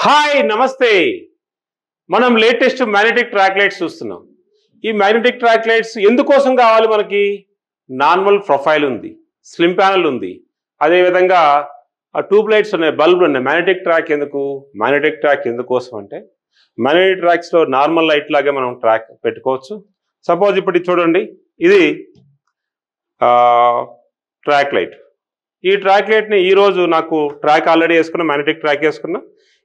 Hi నమస్తే. మనం latest magnetic track lights చూస్తున్నాం. ఈ మ్యాగ్నెటిక్ ట్రాక్ లైట్స్ ఎందుకోసం కావాలి మనకి? నార్మల్ ప్రొఫైల్ ఉంది, స్లిమ్ ప్యానల్ ఉంది, అదేవిధంగా ట్యూబ్ లైట్స్ ఉన్నాయి, బల్బులు ఉన్నాయి. మ్యాగ్నెటిక్ ట్రాక్ ఎందుకు? మ్యాగ్నెటిక్ ట్రాక్ ఎందుకోసం అంటే మ్యాగ్నెటిక్ ట్రాక్స్లో నార్మల్ లైట్ లాగే మనం ట్రాక్ పెట్టుకోవచ్చు. సపోజ్ ఇప్పుడు ఇది చూడండి, ఇది ట్రాక్ లైట్. ఈ ట్రాక్ లైట్ని ఈరోజు నాకు ట్రాక్ ఆల్రెడీ వేసుకున్నా, మ్యాగ్నెటిక్ ట్రాక్ వేసుకున్నా.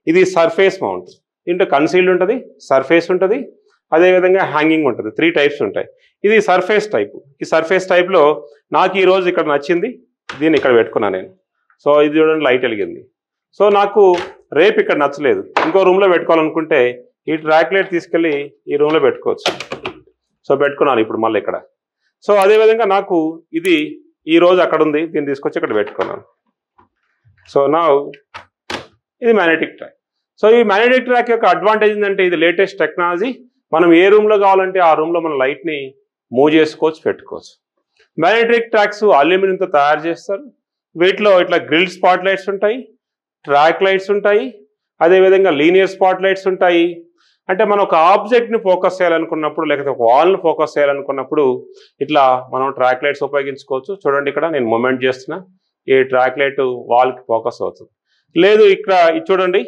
ఇది సర్ఫేస్ మౌంట్. దీంట్లో కన్సీల్డ్ ఉంటుంది, సర్ఫేస్ ఉంటుంది, అదేవిధంగా హ్యాంగింగ్ ఉంటుంది. 3 టైప్స్ ఉంటాయి. ఇది సర్ఫేస్ టైపు. ఈ సర్ఫేస్ టైప్లో నాకు ఈరోజు ఇక్కడ నచ్చింది, దీన్ని ఇక్కడ పెట్టుకున్నాను నేను. సో ఇది చూడండి, లైట్ వెలిగింది. సో నాకు రేపు ఇక్కడ నచ్చలేదు, ఇంకో రూమ్లో పెట్టుకోవాలనుకుంటే ఈ ట్రాక్ లైట్ తీసుకెళ్ళి ఈ రూమ్లో పెట్టుకోవచ్చు. సో పెట్టుకున్నాను ఇప్పుడు మళ్ళీ ఇక్కడ. సో అదేవిధంగా నాకు ఇది ఈరోజు అక్కడ ఉంది, దీన్ని తీసుకొచ్చి ఇక్కడ పెట్టుకున్నాను. సో నా ఇది మ్యాగ్నెటిక్ ట్రాక్. సో ఈ మ్యాగ్నెటిక్ ట్రాక్ యొక్క అడ్వాంటేజ్ ఏంటంటే ఇది లేటెస్ట్ టెక్నాలజీ. మనం ఏ రూమ్లో కావాలంటే ఆ రూమ్లో మన లైట్ని మూవ్ చేసుకోవచ్చు, పెట్టుకోవచ్చు. మ్యాగ్నెటిక్ ట్రాక్స్ అల్యూమినియంతో తయారు చేస్తారు. వీటిలో ఇట్లా గ్రిల్ స్పాట్ లైట్స్ ఉంటాయి, ట్రాక్ లైట్స్ ఉంటాయి, అదేవిధంగా లీనియర్ స్పాట్ లైట్స్ ఉంటాయి. అంటే మనం ఒక ఆబ్జెక్ట్ని ఫోకస్ చేయాలనుకున్నప్పుడు, లేకపోతే ఒక వాల్ని ఫోకస్ చేయాలనుకున్నప్పుడు ఇట్లా మనం ట్రాక్ లైట్స్ ఉపయోగించుకోవచ్చు. చూడండి, ఇక్కడ నేను మూమెంట్ చేస్తున్నా, ఈ ట్రాక్ లైట్ వాల్కి ఫోకస్ అవుతుంది. లేదు ఇక్కడ ఇది చూడండి,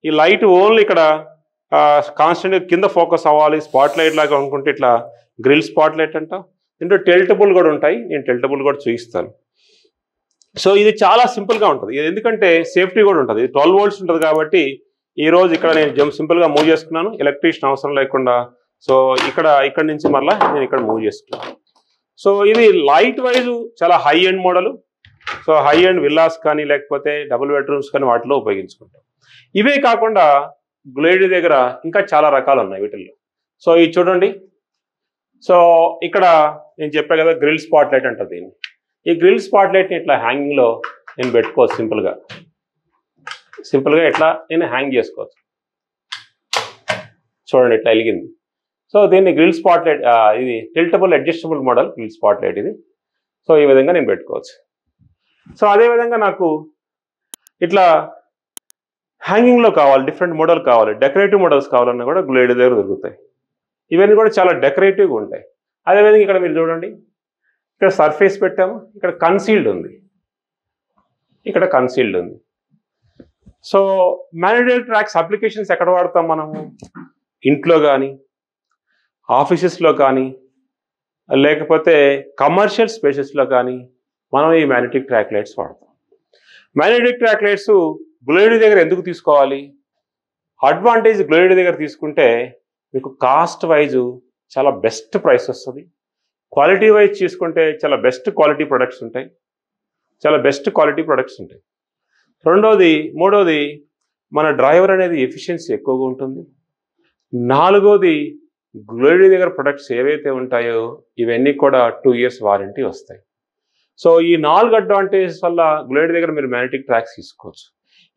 ఈ లైట్ ఓన్లీ ఇక్కడ కాన్స్టెంట్గా కింద ఫోకస్ అవ్వాలి, స్పాట్ లైట్ లాగా అనుకుంటే ఇట్లా గ్రిల్ స్పాట్ లైట్ అంట. దీంట్లో టెల్టబుల్ కూడా ఉంటాయి, నేను టెల్టబుల్ కూడా చూపిస్తాను. సో ఇది చాలా సింపుల్గా ఉంటుంది, ఇది ఎందుకంటే సేఫ్టీ కూడా ఉంటుంది. ఇది 12 volts ఉంటుంది కాబట్టి ఈరోజు ఇక్కడ నేను సింపుల్గా మూవ్ చేసుకున్నాను, ఎలక్ట్రీషియన్ అవసరం లేకుండా. సో ఇక్కడ నుంచి మళ్ళీ నేను ఇక్కడ మూవ్ చేసుకున్నాను. సో ఇది లైట్ వైజ్ చాలా high end model. So high end villas కానీ లేకపోతే డబుల్ బెడ్రూమ్స్ కానీ వాటిలో ఉపయోగించుకుంటాం. ఇవే కాకుండా గ్లోయిడీ దగ్గర ఇంకా చాలా రకాలు ఉన్నాయి వీటిల్లో. సో ఇది చూడండి, సో ఇక్కడ నేను చెప్పా కదా గ్రిల్ స్పాట్ లైట్ అంటారు దీన్ని. ఈ గ్రిల్ స్పాట్ లైట్ని ఇట్లా హ్యాంగింగ్లో నేను పెట్టుకోవచ్చు. సింపుల్గా ఇట్లా నేను హ్యాంగ్ చేసుకోవచ్చు. చూడండి ఇట్లా వెలిగింది. సో దీన్ని గ్రిల్ స్పాట్ లైట్, ఇది tiltable adjustable model grill spotlight ఇది. సో ఈ విధంగా నేను పెట్టుకోవచ్చు. సో అదేవిధంగా నాకు ఇట్లా హ్యాంగింగ్లో కావాలి, డిఫరెంట్ మోడల్ కావాలి, డెకరేటివ్ మోడల్స్ కావాలన్నా కూడా గ్లోయిడీ దగ్గర దొరుకుతాయి. ఇవన్నీ కూడా చాలా డెకరేటివ్గా ఉంటాయి. అదేవిధంగా ఇక్కడ మీరు చూడండి, ఇక్కడ సర్ఫేస్ పెట్టాము, ఇక్కడ కన్సీల్డ్ ఉంది, ఇక్కడ కన్సీల్డ్ ఉంది. సో మ్యాగ్నెటిక్ ట్రాక్స్ అప్లికేషన్స్ ఎక్కడ వాడతాం మనము? ఇంట్లో కానీ, ఆఫీసెస్లో కానీ, లేకపోతే కమర్షియల్ స్పేసెస్లో కానీ మనం ఈ మ్యాగ్నెటిక్ ట్రాక్ లైట్స్ వాడతాం. మ్యాగ్నెటిక్ ట్రాక్ లైట్స్ గ్లోయిడీ దగ్గర ఎందుకు తీసుకోవాలి? అడ్వాంటేజ్ గ్లోయిడీ దగ్గర తీసుకుంటే మీకు కాస్ట్ వైజు చాలా బెస్ట్ ప్రైస్ వస్తుంది. క్వాలిటీ వైజ్ తీసుకుంటే చాలా బెస్ట్ క్వాలిటీ ప్రొడక్ట్స్ ఉంటాయి, మూడోది మన డ్రైవర్ అనేది ఎఫిషియన్సీ ఎక్కువగా ఉంటుంది. నాలుగోది గ్లోయిడీ దగ్గర ప్రొడక్ట్స్ ఏవైతే ఉంటాయో ఇవన్నీ కూడా 2 years వారంటీ వస్తాయి. సో ఈ 4 అడ్వాంటేజెస్ వల్ల గ్లోయిడీ దగ్గర మీరు మ్యాగ్నెటిక్ ట్రాక్స్ తీసుకోవచ్చు.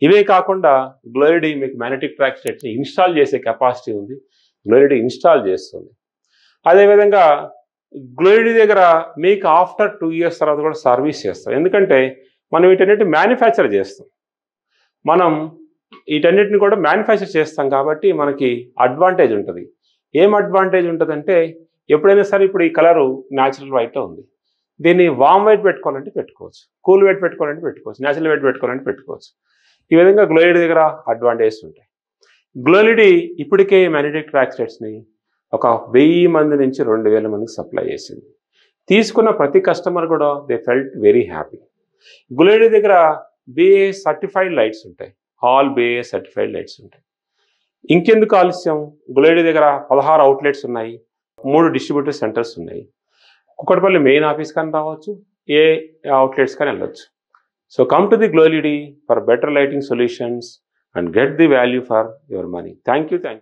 ఇవే కాకుండా గ్లోయిడీ మీకు మ్యాగ్నెటిక్ ట్రాక్ సెట్ని ఇన్స్టాల్ చేసే కెపాసిటీ ఉంది, గ్లోయిడీ ఇన్స్టాల్ చేస్తుంది. అదేవిధంగా గ్లోయిడీ దగ్గర మీకు ఆఫ్టర్ 2 years తర్వాత కూడా సర్వీస్ చేస్తాం. ఎందుకంటే మనం వీటన్నిటిని మ్యానుఫ్యాక్చర్ చేస్తాం, మనం వీటన్నిటిని కూడా మ్యానుఫ్యాక్చర్ చేస్తాం కాబట్టి మనకి అడ్వాంటేజ్ ఉంటుంది. ఏం అడ్వాంటేజ్ ఉంటుందంటే ఎప్పుడైనా సరే, ఇప్పుడు ఈ కలరు న్యాచురల్ వైట్లో ఉంది, దీన్ని వామ్ వైట్ పెట్టుకోవాలంటే పెట్టుకోవచ్చు, కూల్ వైట్ పెట్టుకోవాలంటే పెట్టుకోవచ్చు, న్యాచురల్ వైట్ పెట్టుకోవాలంటే పెట్టుకోవచ్చు. ఈ విధంగా గ్లోయిడీ దగ్గర అడ్వాంటేజెస్ ఉంటాయి. గ్లోయిడీ ఇప్పటికే మ్యాగ్నెటిక్ ట్రాక్ సెట్స్ని ఒక 1000 మంది నుంచి 2000 మందికి సప్లై చేసింది. తీసుకున్న ప్రతి కస్టమర్ కూడా దే ఫెల్ట్ వెరీ హ్యాపీ. గ్లోయిడీ దగ్గర BA సర్టిఫైడ్ లైట్స్ ఉంటాయి, ఆల్ BA సర్టిఫైడ్ లైట్స్ ఉంటాయి. ఇంకెందుకు ఆలస్యం? గ్లోయిడీ దగ్గర 16 అవుట్లెట్స్ ఉన్నాయి, 3 డిస్ట్రిబ్యూటర్ సెంటర్స్ ఉన్నాయి. కుక్కటపల్లి మెయిన్ ఆఫీస్ కానీ రావచ్చు, ఏ అవుట్లెట్స్ కానీ వెళ్ళొచ్చు. So come to the Gloidy for better lighting solutions and get the value for your money. Thank you.